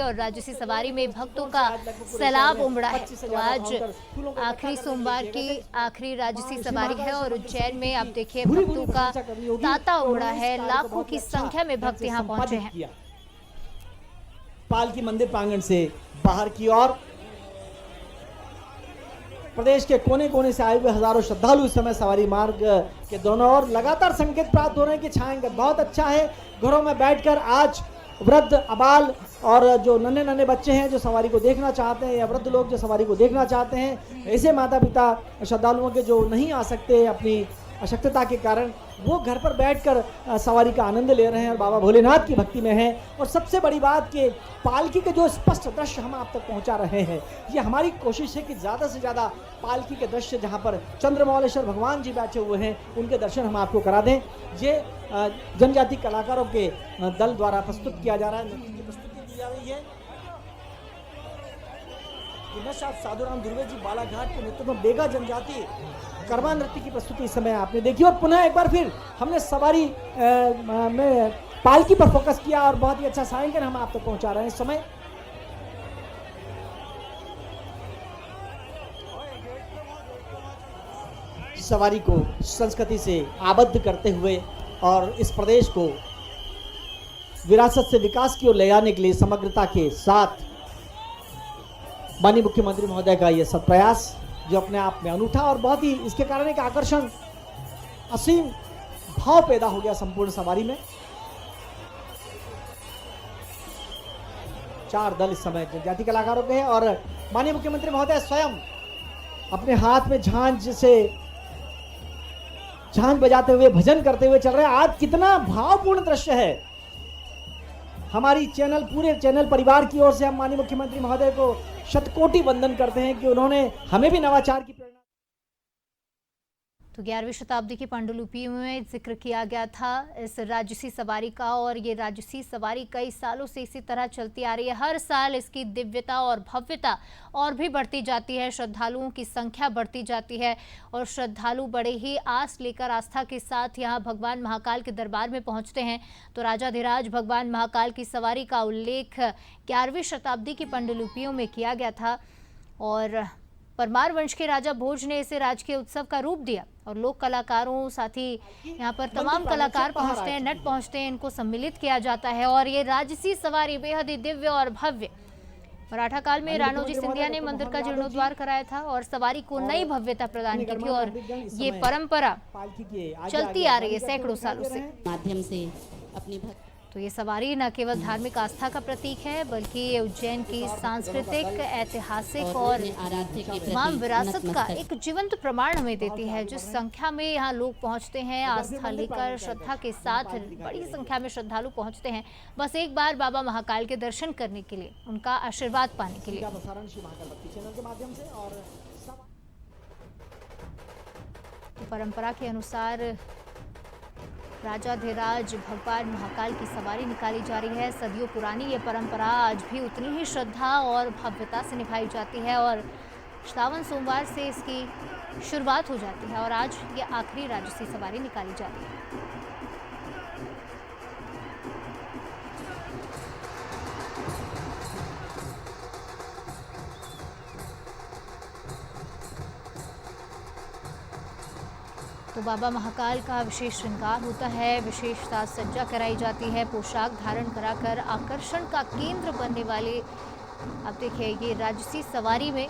और राजसी सवारी में भक्तों का सैलाब उमड़ा है। तो आज आखिरी सोमवार की आखिरी राजसी सवारी है और उज्जैन में आप देखिए भक्तों का तांता उमड़ा है। लाखों की संख्या में भक्त यहाँ पहुंचे हैं। पालकी मंदिर प्रांगण से बाहर की ओर प्रदेश के कोने कोने से आए हुए हजारों श्रद्धालु इस समय सवारी मार्ग के दोनों ओर लगातार संकेत प्राप्त हो रहे हैं कि छायांकन बहुत अच्छा है। घरों में बैठकर आज वृद्ध, अबाल और जो नन्हे बच्चे हैं जो सवारी को देखना चाहते हैं या वृद्ध लोग जो सवारी को देखना चाहते हैं, ऐसे माता पिता श्रद्धालुओं के जो नहीं आ सकते अपनी अशक्तता के कारण, वो घर पर बैठकर सवारी का आनंद ले रहे हैं और बाबा भोलेनाथ की भक्ति में हैं। और सबसे बड़ी बात कि पालकी के जो स्पष्ट दृश्य हम आप तक पहुंचा रहे हैं, ये हमारी कोशिश है कि ज़्यादा से ज़्यादा पालकी के दृश्य जहां पर चंद्रमौलेश्वर भगवान जी बैठे हुए हैं उनके दर्शन हम आपको करा दें। ये जनजाति कलाकारों के दल द्वारा प्रस्तुत किया जा रहा है, नृत्य की प्रस्तुति दी जा रही है। साधुराम दुर्वे जी बालाघाट के नेतृत्व में बेगा जनजाति करवा नृत्य की प्रस्तुति इस समय आपने देखी। और पुनः एक बार फिर हमने सवारी में पालकी पर फोकस किया और बहुत ही अच्छा सायंकन हम आप तक पहुंचा रहे हैं इस समय। सवारी को संस्कृति से आबद्ध करते हुए और इस प्रदेश को विरासत से विकास की ओर ले जाने के लिए समग्रता के साथ माननीय मुख्यमंत्री महोदय का यह सत्प्रयास जो अपने आप में अनूठा और बहुत ही इसके कारण एक आकर्षण, असीम भाव पैदा हो गया संपूर्ण सवारी में। 4 दल इस समय जनजाति कलाकारों के हैं और माननीय मुख्यमंत्री महोदय स्वयं अपने हाथ में झांझ बजाते हुए भजन करते हुए चल रहे हैं। आज कितना भावपूर्ण दृश्य है। हमारी पूरे चैनल परिवार की ओर से हम माननीय मुख्यमंत्री महोदय को शतकोटि वंदन करते हैं कि उन्होंने हमें भी नवाचार की प्रेरणा। तो 11वीं शताब्दी की पांडुलिपि में जिक्र किया गया था इस राजसी सवारी का और ये राजसी सवारी कई सालों से इसी तरह चलती आ रही है। हर साल इसकी दिव्यता और भव्यता और भी बढ़ती जाती है, श्रद्धालुओं की संख्या बढ़ती जाती है और श्रद्धालु बड़े ही आस लेकर आस्था के साथ यहाँ भगवान महाकाल के दरबार में पहुँचते हैं। तो राजाधिराज भगवान महाकाल की सवारी का उल्लेख 11वीं शताब्दी की पांडुलिपियों में किया गया था और परमार वंश के राजा भोज ने इसे राजकीय उत्सव का रूप दिया और लोक कलाकारों साथ ही यहाँ पर तमाम कलाकार पहुँचते हैं, नट पहुँचते हैं, इनको सम्मिलित किया जाता है और ये राजसी सवारी बेहद ही दिव्य और भव्य। मराठा काल में राणोजी सिंधिया ने मंदिर का जीर्णोद्वार कराया था और सवारी को नई भव्यता प्रदान की थी और ये परंपरा चलती आ रही है सैकड़ों सालों से माध्यम से अपनी तो ये सवारी न केवल धार्मिक आस्था का प्रतीक है बल्कि ये उज्जैन की सांस्कृतिक, ऐतिहासिक और तमाम विरासत का एक जीवंत प्रमाण हमें देती है। जिस संख्या में यहाँ लोग पहुँचते हैं आस्था लेकर, श्रद्धा के साथ बड़ी संख्या में श्रद्धालु पहुँचते हैं बस एक बार बाबा महाकाल के दर्शन करने के लिए, उनका आशीर्वाद पाने के लिए। परंपरा के अनुसार राजाधिराज भगवान महाकाल की सवारी निकाली जा रही है। सदियों पुरानी ये परंपरा आज भी उतनी ही श्रद्धा और भव्यता से निभाई जाती है और श्रावण सोमवार से इसकी शुरुआत हो जाती है और आज ये आखिरी राजसी सवारी निकाली जाती है। तो बाबा महाकाल का विशेष श्रृंगार होता है, विशेष साज सज्जा कराई जाती है, पोशाक धारण कराकर आकर्षण का केंद्र बनने वाले अब देखिए ये राजसी सवारी में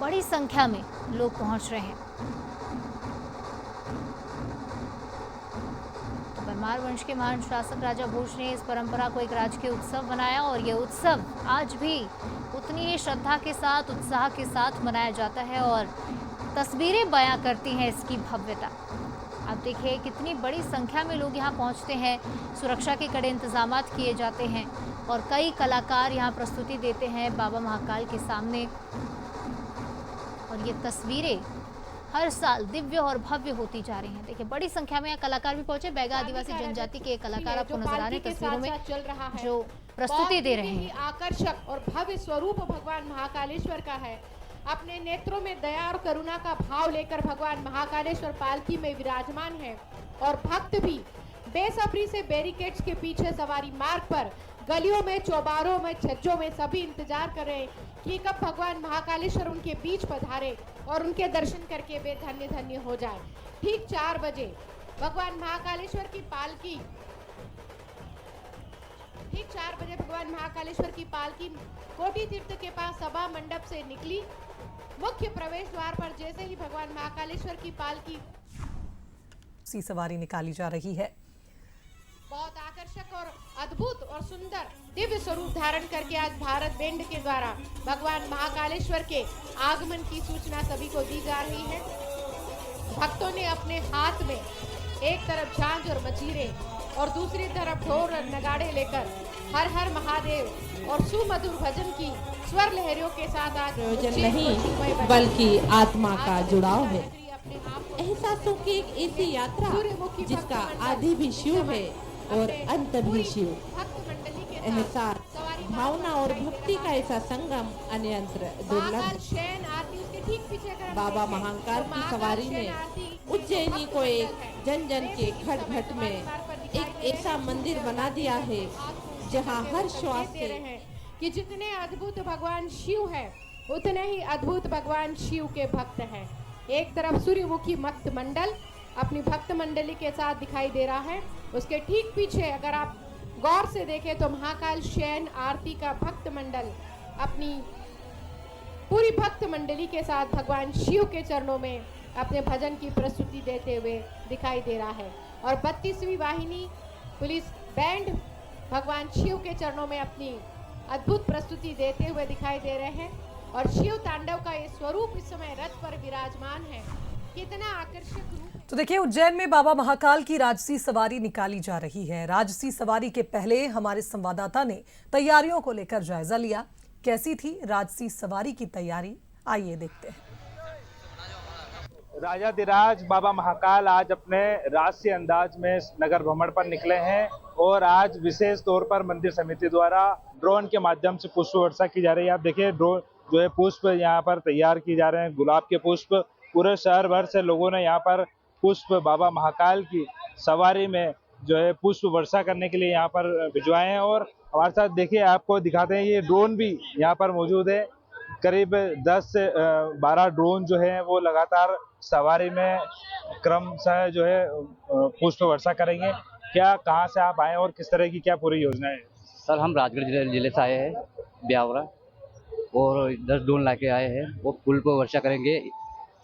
बड़ी संख्या में लोग पहुंच रहे हैं। तो परमार वंश के महान शासक राजा भोज ने इस परंपरा को एक राजकीय उत्सव बनाया और ये उत्सव आज भी उतनी ही श्रद्धा के साथ, उत्साह के साथ मनाया जाता है और तस्वीरें बयां करती हैं इसकी भव्यता। आप देखिए कितनी बड़ी संख्या में लोग यहाँ पहुँचते हैं, सुरक्षा के कड़े इंतजामात किए जाते हैं और कई कलाकार यहाँ प्रस्तुति देते हैं बाबा महाकाल के सामने और ये तस्वीरें हर साल दिव्य और भव्य होती जा रही हैं। देखिए बड़ी संख्या में यहाँ कलाकार भी पहुंचे। बैगा आदिवासी जनजाति के कलाकार आपको नजर आ रहे हैं तस्वीरों में चल रहा है, जो प्रस्तुति दे रहे हैं। आकर्षक और भव्य स्वरूप भगवान महाकालेश्वर का है। अपने नेत्रों में दया और करुणा का भाव लेकर भगवान महाकालेश्वर पालकी में विराजमान है और भक्त भी बेसब्री से बैरिकेड्स के पीछे सवारी मार्ग पर गलियों में, चौबारों में, छज्जों में सभी इंतजार कर रहे हैं कि कब भगवान महाकालेश्वर उनके बीच पधारे और उनके दर्शन करके वे धन्य धन्य हो जाए। ठीक 4 बजे भगवान महाकालेश्वर की पालकी भगवान महाकालेश्वर की पालकी कोटि तीर्थ के पास सभा मंडप से निकली। मुख्य प्रवेश द्वार पर जैसे ही भगवान महाकालेश्वर की पालकी सी सवारी निकाली जा रही है, बहुत आकर्षक और अद्भुत और सुंदर दिव्य स्वरूप धारण करके आज भारत बैंड के द्वारा भगवान महाकालेश्वर के आगमन की सूचना सभी को दी जा रही है। भक्तों ने अपने हाथ में एक तरफ झांझ और मजीरे और दूसरी तरफ ढोल और नगाड़े लेकर हर हर महादेव और सुमधुर भजन की स्वर लहरियों के साथ आज प्रयोजन नहीं बल्कि आत्मा का जुड़ाव है। एहसासों की एक ऐसी यात्रा जिसका आदि भी शिव है और अंत भी शिव। एहसास, भावना और भक्ति का ऐसा संगम अन्यंत्र दुर्लभ है। बाबा महाकाल की सवारी ने उज्जैनी को एक जन जन के घट घट में एक ऐसा मंदिर बना दिया है जहां हर श्वास से कि जितने अद्भुत भगवान शिव है उतने ही अद्भुत भगवान शिव के भक्त हैं। एक तरफ सूर्यमुखी भक्त मंडल अपनी भक्त मंडली के साथ दिखाई दे रहा है, उसके ठीक पीछे अगर आप गौर से देखें तो महाकाल शयन आरती का भक्त मंडल अपनी पूरी भक्त मंडली के साथ भगवान शिव के चरणों में अपने भजन की प्रस्तुति देते हुए दिखाई दे रहा है। और 32वीं वाहिनी पुलिस बैंड भगवान शिव के चरणों में अपनी अद्भुत प्रस्तुति देते हुए दिखाई दे रहे हैं। और शिव तांडव का ये स्वरूप इस समय रथ पर विराजमान है। कितना आकर्षक रूप। तो देखिए, उज्जैन में बाबा महाकाल की राजसी सवारी निकाली जा रही है। राजसी सवारी के पहले हमारे संवाददाता ने तैयारियों को लेकर जायजा लिया। कैसी थी राजसी सवारी की तैयारी, आइए देखते हैं। राजाधिराज बाबा महाकाल आज अपने राजसी अंदाज में नगर भ्रमण पर निकले हैं और आज विशेष तौर पर मंदिर समिति द्वारा ड्रोन के माध्यम से पुष्प वर्षा की जा रही है। आप देखिए, ड्रोन जो है पुष्प यहाँ पर तैयार किए जा रहे हैं, गुलाब के पुष्प। पूरे शहर भर से लोगों ने यहाँ पर पुष्प बाबा महाकाल की सवारी में जो है पुष्प वर्षा करने के लिए यहाँ पर भिजवाए हैं। और हमारे साथ देखिए, आपको दिखाते हैं, ये ड्रोन भी यहाँ पर मौजूद है। करीब 10 से 12 ड्रोन जो है वो लगातार सवारी में क्रमशः जो है पुष्प वर्षा करेंगे। क्या, कहाँ से आप आए और किस तरह की क्या पूरी योजना है? सर, हम राजगढ़ जिले से आए हैं, ब्यावरा, और 10 ड्रोन लाके आए हैं। वो पुल पर वर्षा करेंगे।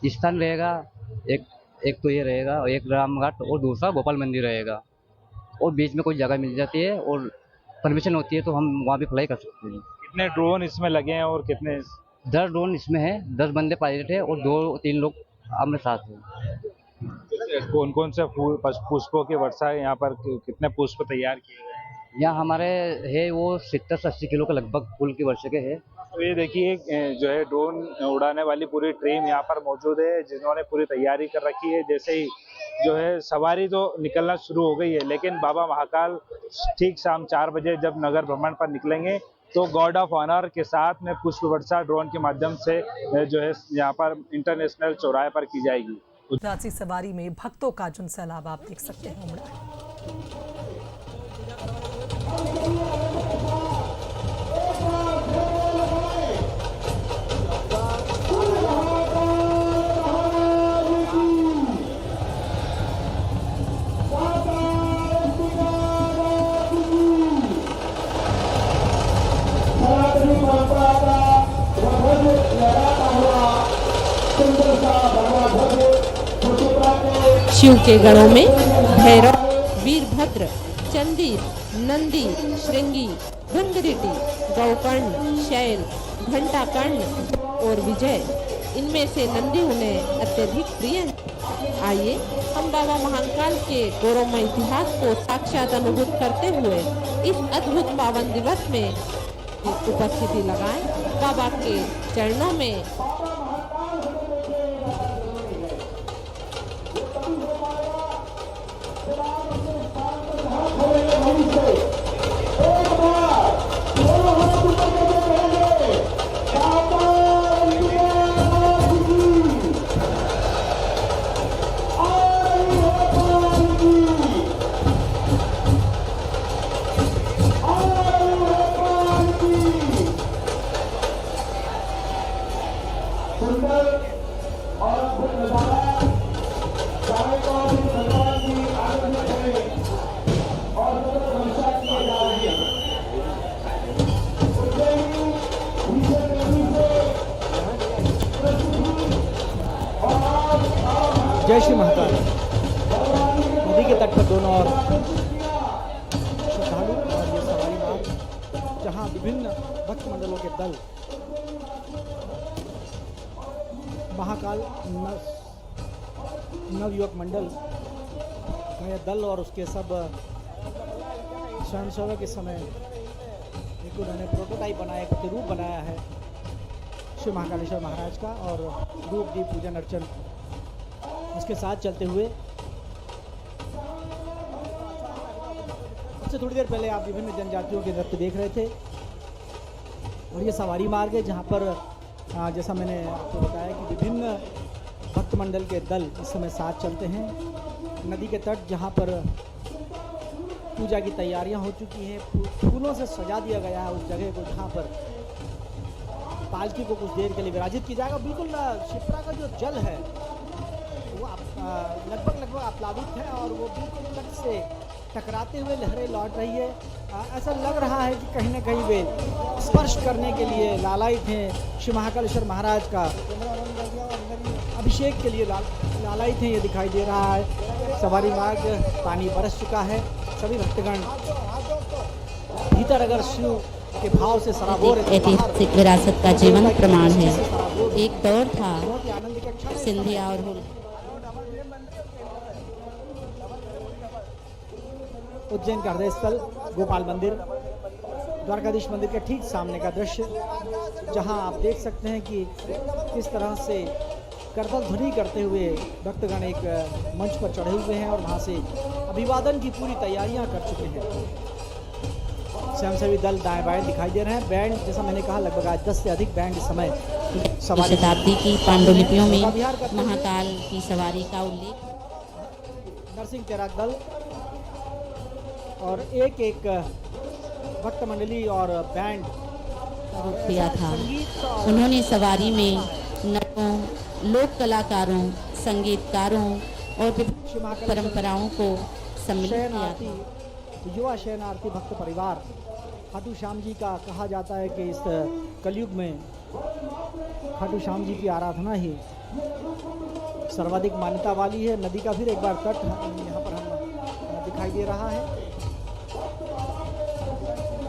स्थान रहेगा एक तो ये रहेगा, और एक रामघाट और दूसरा गोपाल मंदिर रहेगा। और बीच में कोई जगह मिल जाती है और परमिशन होती है तो हम वहाँ भी फ्लाई कर सकते हैं। कितने ड्रोन इसमें लगे हैं और कितने? 10 ड्रोन इसमें है, 10 बंदे पायलट है और 2-3 लोग अपने साथ हैं। कौन कौन से पुष्पों की वर्षा है यहाँ पर? कितने पुष्प तैयार किए गए हैं? यहाँ हमारे है वो 70 से 80 किलो के लगभग फूल की वर्षा के है। तो ये देखिए, जो है ड्रोन उड़ाने वाली पूरी टीम यहाँ पर मौजूद है, जिन्होंने पूरी तैयारी कर रखी है। जैसे ही जो है सवारी तो निकलना शुरू हो गई है, लेकिन बाबा महाकाल ठीक शाम 4 बजे जब नगर भ्रमण पर निकलेंगे तो गार्ड ऑफ ऑनर के साथ में पुष्प वर्षा ड्रोन के माध्यम से जो है यहाँ पर इंटरनेशनल चौराहे पर की जाएगी। राजसी सवारी में भक्तों का जुन सैलाब आप देख सकते हैं उमड़ा है। शिव के गणों में भैरव, वीरभद्र, चंदी, नंदी, श्रृंगी, भृंगरिटी, गौकर्ण, शैल, घंटाकर्ण और विजय, इनमें से नंदी उन्हें अत्यधिक प्रिय है। आइए हम बाबा महाकाल के गौरवमय इतिहास को साक्षात अनुभूत करते हुए इस अद्भुत पावन दिवस में उपस्थिति लगाएं, बाबा के चरणों में जय श्री महाकाल। नदी के तट पर दोनों ओर श्रद्धालु और ये सवारी मार्ग जहां विभिन्न भक्त मंडलों के दल महाकाल नवयुवक मंडल का यह दल और उसके सब स्वयंसेवक इस समय एक उन्होंने प्रोटोटाइप बनाया, प्रतिरूप बनाया है श्री महाकालेश्वर महाराज का और धूप दीप पूजन अर्चन उसके साथ चलते हुए। उससे थोड़ी देर पहले आप विभिन्न जनजातियों के नृत्य देख रहे थे और ये सवारी मार्ग है जहाँ पर जैसा मैंने आपको बताया कि विभिन्न भक्त मंडल के दल इस समय साथ चलते हैं। नदी के तट जहाँ पर पूजा की तैयारियां हो चुकी हैं, फूलों से सजा दिया गया है उस जगह को जहाँ पर पालकी को कुछ देर के लिए विराजित किया जाएगा। बिल्कुल शिप्रा का जो जल है वो लगभग आप्लावित है और वो बिल्कुल तट से टकराते हुए लहरें लौट रही है। ऐसा लग रहा है कि कहीं ना कहीं वे स्पर्श करने के लिए लालायित हैं। श्री महाकालेश्वर महाराज का अभिषेक के लिए लालायित हैं, ये दिखाई दे रहा है। सवारी मार्ग पानी बरस चुका है, सभी भक्तगण भीतर अगर शिव के भाव से सराबोर ऐतिहासिक विरासत का जीवन प्रमाण है। एक दौर था सिंधिया और उज्जैन का हृदय स्थल गोपाल मंदिर, द्वारकाधीश मंदिर के ठीक सामने का दृश्य जहां आप देख सकते हैं कि किस तरह से करतल ध्वनि करते हुए भक्तगण एक मंच पर चढ़े हुए हैं और वहां से अभिवादन की पूरी तैयारियां कर चुके हैं। स्वयंसेवी दल दाएं बाएं दिखाई दे रहे हैं। बैंड जैसा मैंने कहा लगभग आज 10 से अधिक बैंड इस समय शताब्दी की पांडुलिपियों में महाकाल की सवारी का उल्लेख। नरसिंह तेराक दल और एक भक्त मंडली और बैंड किया था। उन्होंने सवारी में नटों, लोक कलाकारों, संगीतकारों और परंपराओं को सम्मिलित किया था। युवा शयनार्थी भक्त परिवार खाटू श्याम जी का कहा जाता है कि इस कलयुग में खाटू श्याम जी की आराधना ही सर्वाधिक मान्यता वाली है। नदी का फिर एक बार तट यहाँ पर हम दिखाई दे रहा है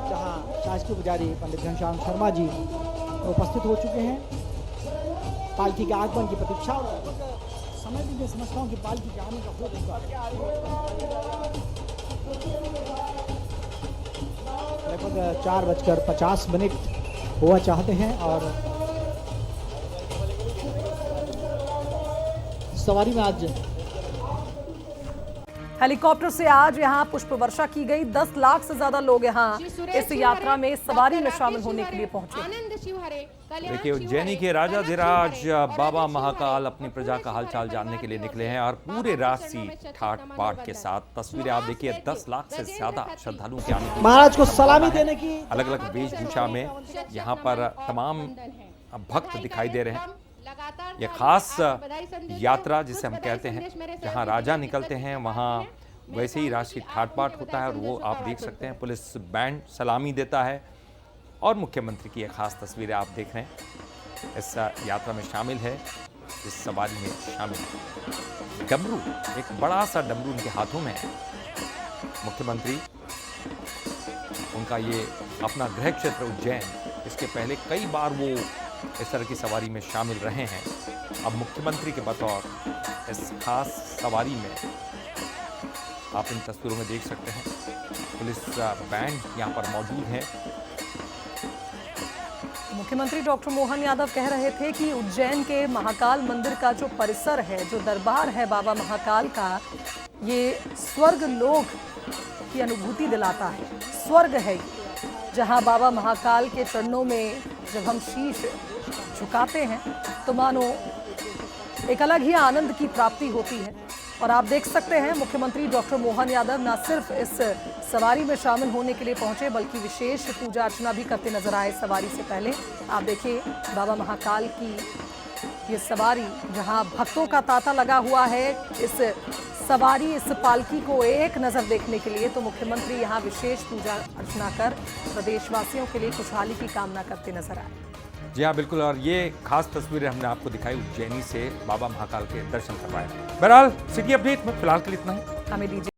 जहाँ शासकीय पुजारी पंडित घनश्याम शर्मा जी उपस्थित हो चुके हैं। पालकी के आगमन की प्रतीक्षा समय भी मैं समझता हूँ कि पालकी के आने का हो चुका है। लगभग 4:50 हुआ चाहते हैं और सवारी में आज हेलीकॉप्टर से आज यहाँ पुष्प वर्षा की गई। 10 लाख से ज्यादा लोग यहाँ इस यात्रा में सवारी में शामिल होने के लिए पहुंचे। देखिए, उज्जैनी के राजाधिराज बाबा महाकाल अपनी प्रजा का हालचाल जानने के लिए निकले हैं और पूरे राजसी ठाट बाट के साथ तस्वीरें आप देखिए। 10 लाख से ज्यादा श्रद्धालुओं के आने की महाराज को सलामी देने की अलग अलग वेशभूषा में यहाँ पर तमाम भक्त दिखाई दे रहे हैं। ये खास यात्रा जिसे हम कहते हैं, जहाँ राजा निकलते हैं वहाँ वैसे ही राष्ट्रीय ठाट बाट होता है और वो आप देख सकते हैं। पुलिस बैंड सलामी देता है और मुख्यमंत्री की एक खास तस्वीरें आप देख रहे हैं। इस यात्रा में शामिल है, इस सवारी में शामिल है डमरू, एक बड़ा सा डमरू उनके हाथों में है। मुख्यमंत्री, उनका ये अपना गृह क्षेत्र उज्जैन, इसके पहले कई बार वो इस तरह की सवारी में शामिल रहे हैं। अब मुख्यमंत्री के बतौर इस खास सवारी में आप इन तस्वीरों में देख सकते हैं पुलिस बैंड यहाँ पर मौजूद है। मुख्यमंत्री डॉक्टर मोहन यादव कह रहे थे कि उज्जैन के महाकाल मंदिर का जो परिसर है, जो दरबार है बाबा महाकाल का, ये स्वर्ग लोक की अनुभूति दिलाता है। स्वर्ग है जहाँ बाबा महाकाल के चरणों में जब हम शीश झुकाते हैं तो मानो एक अलग ही आनंद की प्राप्ति होती है। और आप देख सकते हैं मुख्यमंत्री डॉक्टर मोहन यादव न सिर्फ इस सवारी में शामिल होने के लिए पहुंचे बल्कि विशेष पूजा अर्चना भी करते नजर आए सवारी से पहले। आप देखिए बाबा महाकाल की ये सवारी जहां भक्तों का तांता लगा हुआ है इस सवारी, इस पालकी को एक नज़र देखने के लिए, तो मुख्यमंत्री यहां विशेष पूजा अर्चना कर प्रदेशवासियों के लिए खुशहाली की कामना करते नजर आए। जी हाँ बिल्कुल, और ये खास तस्वीरें हमने आपको दिखाई उज्जैनी से बाबा महाकाल के दर्शन करवाए। बहरहाल सिटी अपडेट में फिलहाल के लिए इतना ही। हमें दीजिए